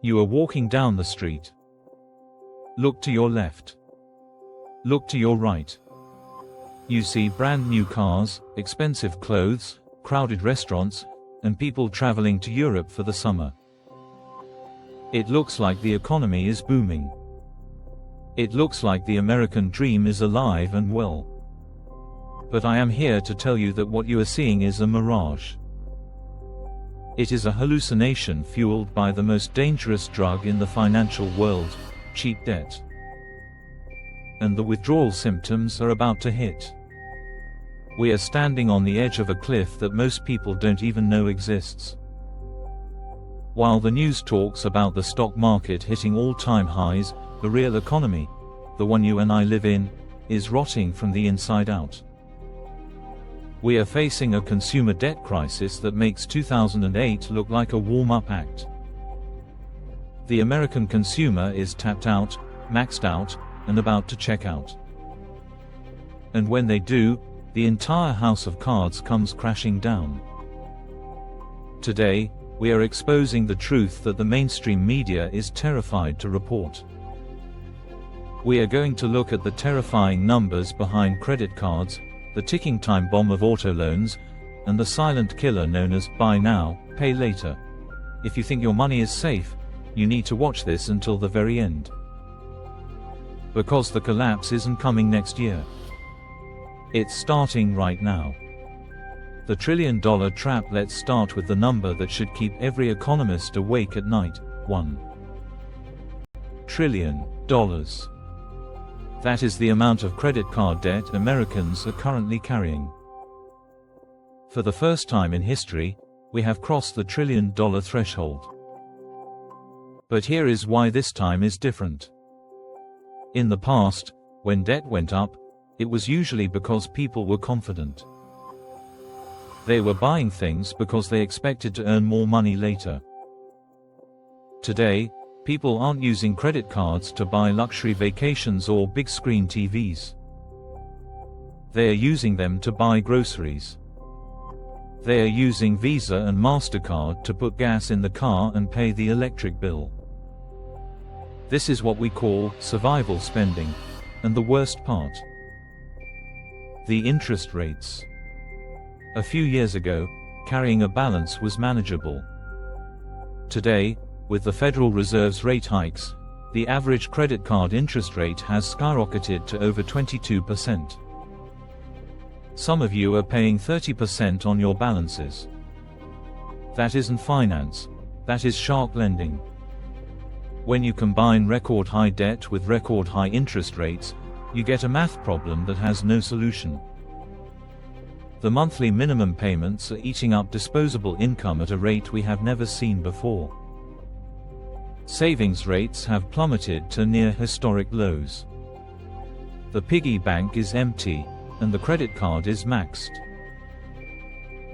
You are walking down the street. Look to your left. Look to your right. You see brand new cars, expensive clothes, crowded restaurants, and people traveling to Europe for the summer. It looks like the economy is booming. It looks like the American dream is alive and well. But I am here to tell you that what you are seeing is a mirage. It is a hallucination fueled by the most dangerous drug in the financial world, cheap debt. And the withdrawal symptoms are about to hit. We are standing on the edge of a cliff that most people don't even know exists. While the news talks about the stock market hitting all-time highs, the real economy, the one you and I live in, is rotting from the inside out. We are facing a consumer debt crisis that makes 2008 look like a warm-up act. The American consumer is tapped out, maxed out, and about to check out. And when they do, the entire house of cards comes crashing down. Today, we are exposing the truth that the mainstream media is terrified to report. We are going to look at the terrifying numbers behind credit cards, the ticking time bomb of auto loans, and the silent killer known as buy now, pay later. If you think your money is safe, you need to watch this until the very end. Because the collapse isn't coming next year. It's starting right now. The trillion-dollar trap. Let's start with the number that should keep every economist awake at night: $1 trillion. That is the amount of credit card debt Americans are currently carrying. For the first time in history, we have crossed the trillion-dollar threshold. But here is why this time is different. In the past, when debt went up, it was usually because people were confident. They were buying things because they expected to earn more money later. Today, people aren't using credit cards to buy luxury vacations or big-screen TVs. They are using them to buy groceries. They are using Visa and MasterCard to put gas in the car and pay the electric bill. This is what we call survival spending, and the worst part: the interest rates. A few years ago, carrying a balance was manageable. Today, with the Federal Reserve's rate hikes, the average credit card interest rate has skyrocketed to over 22%. Some of you are paying 30% on your balances. That isn't finance, that is shark lending. When you combine record high debt with record high interest rates, you get a math problem that has no solution. The monthly minimum payments are eating up disposable income at a rate we have never seen before. Savings rates have plummeted to near historic lows. The piggy bank is empty, and the credit card is maxed.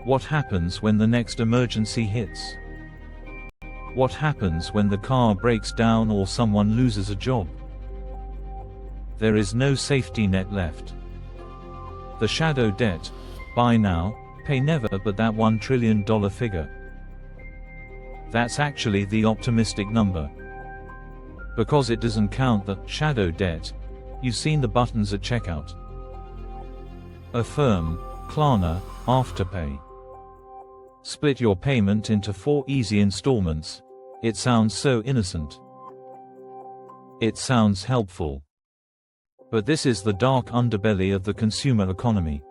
What happens when the next emergency hits? What happens when the car breaks down or someone loses a job? There is no safety net left. The shadow debt, buy now, pay never, but that $1 trillion figure. That's actually the optimistic number. Because it doesn't count the shadow debt. You've seen the buttons at checkout. Affirm, Klarna, Afterpay. Split your payment into 4 easy installments. It sounds so innocent. It sounds helpful. But this is the dark underbelly of the consumer economy.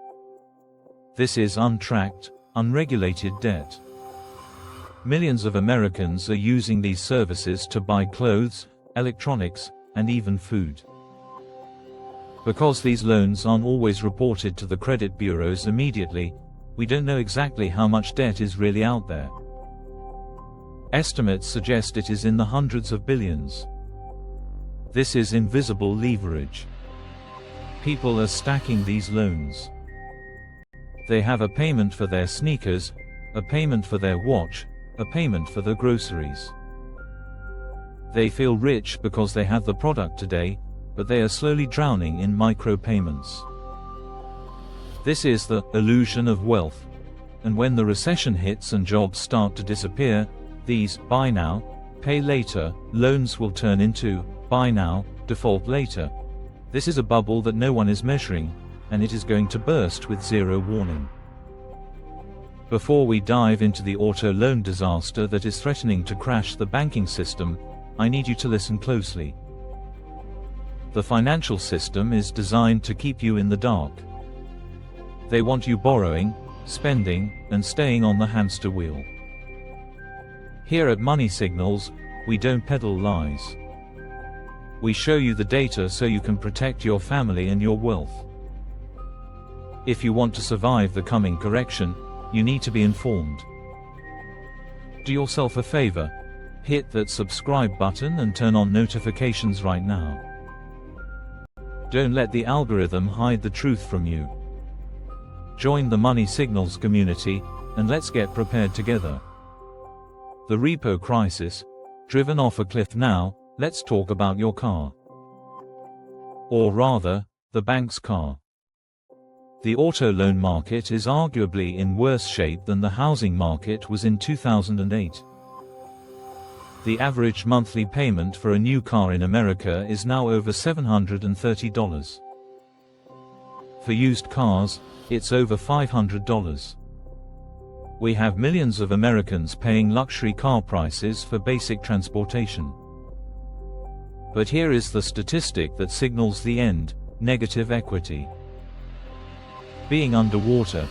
This is untracked, unregulated debt. Millions of Americans are using these services to buy clothes, electronics, and even food. Because these loans aren't always reported to the credit bureaus immediately, we don't know exactly how much debt is really out there. Estimates suggest it is in the hundreds of billions. This is invisible leverage. People are stacking these loans. They have a payment for their sneakers, a payment for their watch, a payment for the groceries. They feel rich because they have the product today, but they are slowly drowning in micropayments. This is the illusion of wealth. And when the recession hits and jobs start to disappear, these buy now, pay later, loans will turn into buy now, default later. This is a bubble that no one is measuring, and it is going to burst with zero warning. Before we dive into the auto loan disaster that is threatening to crash the banking system, I need you to listen closely. The financial system is designed to keep you in the dark. They want you borrowing, spending, and staying on the hamster wheel. Here at Money Signals, we don't peddle lies. We show you the data so you can protect your family and your wealth. If you want to survive the coming correction, you need to be informed. Do yourself a favor. Hit that subscribe button and turn on notifications right now. Don't let the algorithm hide the truth from you. Join the Money Signals community, and let's get prepared together. The repo crisis, driven off a cliff now, let's talk about your car. Or rather, the bank's car. The auto loan market is arguably in worse shape than the housing market was in 2008. The average monthly payment for a new car in America is now over $730. For used cars, it's over $500. We have millions of Americans paying luxury car prices for basic transportation. But here is the statistic that signals the end: negative equity. Being underwater,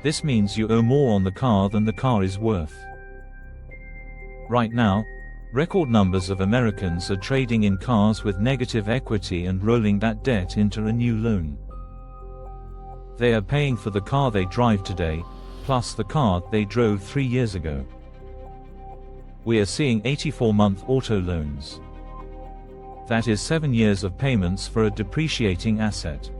this means you owe more on the car than the car is worth. Right now, record numbers of Americans are trading in cars with negative equity and rolling that debt into a new loan. They are paying for the car they drive today, plus the car they drove 3 years ago. We are seeing 84-month auto loans. That is 7 years of payments for a depreciating asset.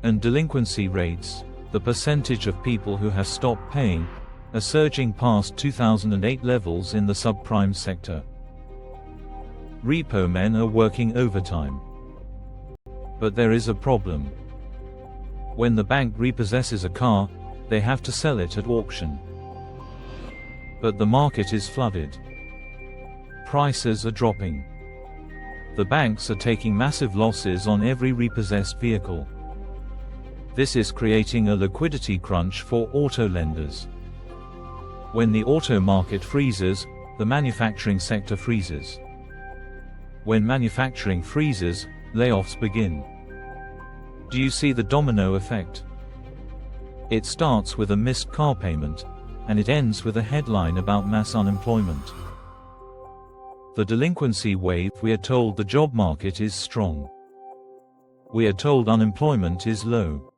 And delinquency rates, the percentage of people who have stopped paying, are surging past 2008 levels in the subprime sector. Repo men are working overtime. But there is a problem. When the bank repossesses a car, they have to sell it at auction. But the market is flooded. Prices are dropping. The banks are taking massive losses on every repossessed vehicle. This is creating a liquidity crunch for auto lenders. When the auto market freezes, the manufacturing sector freezes. When manufacturing freezes, layoffs begin. Do you see the domino effect? It starts with a missed car payment, and it ends with a headline about mass unemployment. The delinquency wave: we are told the job market is strong. We are told unemployment is low.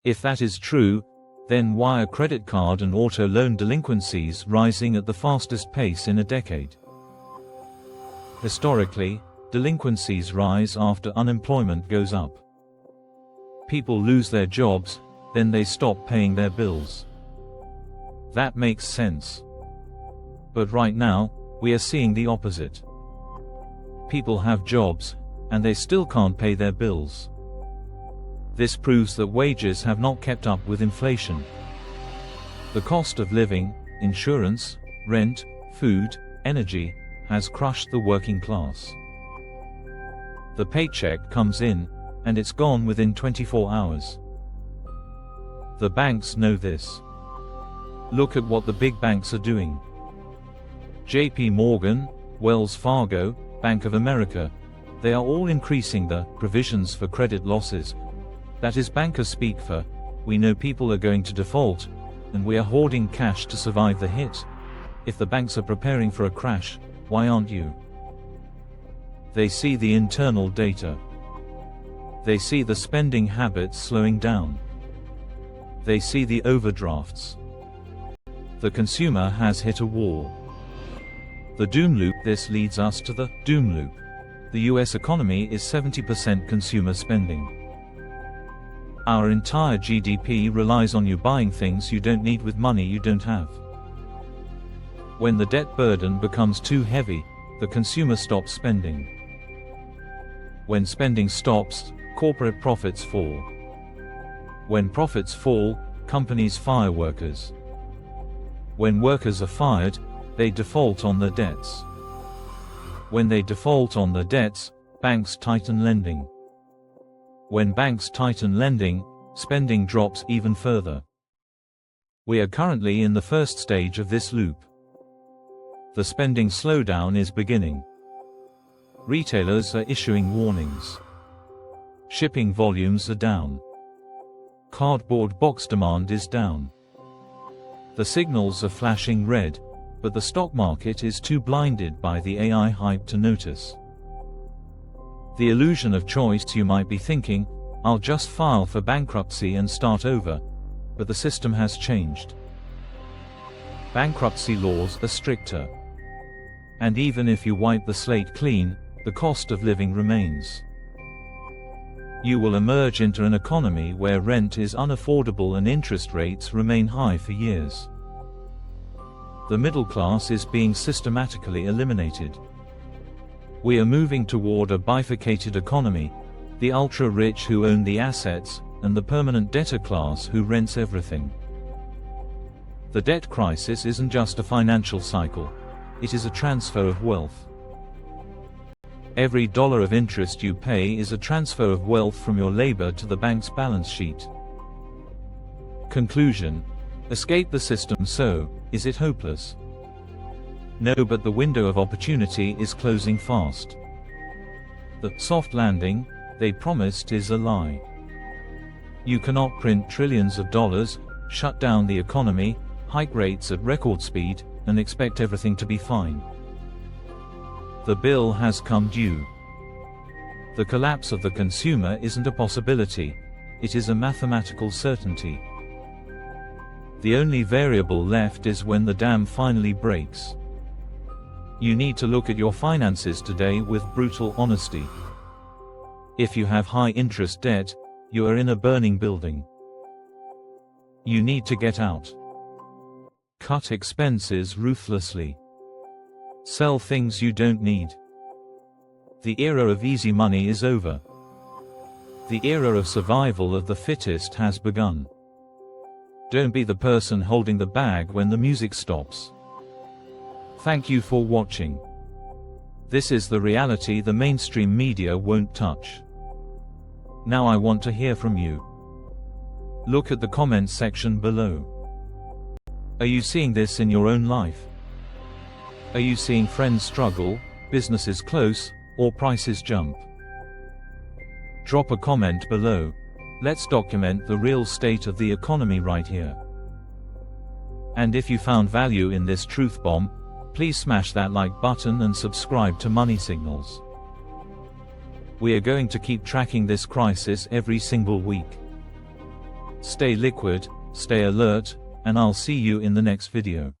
If that is true, then why are credit card and auto loan delinquencies rising at the fastest pace in a decade? Historically, delinquencies rise after unemployment goes up. People lose their jobs, then they stop paying their bills. That makes sense. But right now, we are seeing the opposite. People have jobs, and they still can't pay their bills. This proves that wages have not kept up with inflation. The cost of living, insurance, rent, food, energy, has crushed the working class. The paycheck comes in, and it's gone within 24 hours. The banks know this. Look at what the big banks are doing. JP Morgan, Wells Fargo, Bank of America, they are all increasing the provisions for credit losses. That is bankers speak for, we know people are going to default, and we are hoarding cash to survive the hit. If the banks are preparing for a crash, why aren't you? They see the internal data. They see the spending habits slowing down. They see the overdrafts. The consumer has hit a wall. The doom loop. This leads us to the doom loop. The US economy is 70% consumer spending. Our entire GDP relies on you buying things you don't need with money you don't have. When the debt burden becomes too heavy, the consumer stops spending. When spending stops, corporate profits fall. When profits fall, companies fire workers. When workers are fired, they default on their debts. When they default on their debts, banks tighten lending. When banks tighten lending, spending drops even further. We are currently in the first stage of this loop. The spending slowdown is beginning. Retailers are issuing warnings. Shipping volumes are down. Cardboard box demand is down. The signals are flashing red, but the stock market is too blinded by the AI hype to notice. The illusion of choice. You might be thinking, I'll just file for bankruptcy and start over, but the system has changed. Bankruptcy laws are stricter. And even if you wipe the slate clean, the cost of living remains. You will emerge into an economy where rent is unaffordable and interest rates remain high for years. The middle class is being systematically eliminated. We are moving toward a bifurcated economy, the ultra-rich who own the assets, and the permanent debtor class who rents everything. The debt crisis isn't just a financial cycle, it is a transfer of wealth. Every dollar of interest you pay is a transfer of wealth from your labor to the bank's balance sheet. Conclusion: escape the system. So, is it hopeless? No, but the window of opportunity is closing fast. The soft landing they promised is a lie. You cannot print trillions of dollars, shut down the economy, hike rates at record speed, and expect everything to be fine. The bill has come due. The collapse of the consumer isn't a possibility, it is a mathematical certainty. The only variable left is when the dam finally breaks. You need to look at your finances today with brutal honesty. If you have high interest debt, you are in a burning building. You need to get out. Cut expenses ruthlessly. Sell things you don't need. The era of easy money is over. The era of survival of the fittest has begun. Don't be the person holding the bag when the music stops. Thank you for watching. This is the reality the mainstream media won't touch. Now I want to hear from you. Look at the comments section below. Are you seeing this in your own life? Are you seeing friends struggle, businesses close, or prices jump? Drop a comment below. Let's document the real state of the economy right here. And if you found value in this truth bomb, please smash that like button and subscribe to Money Signals. We are going to keep tracking this crisis every single week. Stay liquid, stay alert, and I'll see you in the next video.